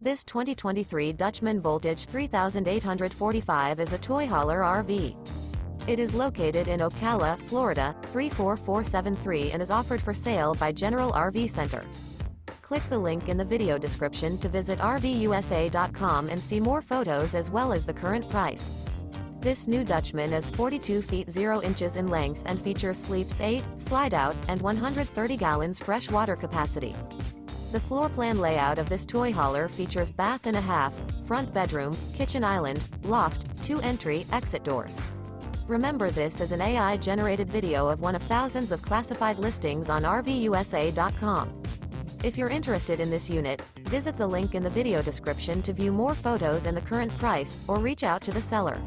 This 2023 Dutchmen Voltage 3845 is a toy hauler RV. It is located in Ocala, Florida, 34473 and is offered for sale by General RV Center. Click the link in the video description to visit RVUSA.com and see more photos as well as the current price. This new Dutchmen is 42 feet 0 inches in length and features sleeps 8, slide-out, and 130 gallons fresh water capacity. The floor plan layout of this toy hauler features bath and a half, front bedroom, kitchen island, loft, 2 entry, exit doors. Remember, this is an AI-generated video of one of thousands of classified listings on RVUSA.com. If you're interested in this unit, visit the link in the video description to view more photos and the current price, or reach out to the seller.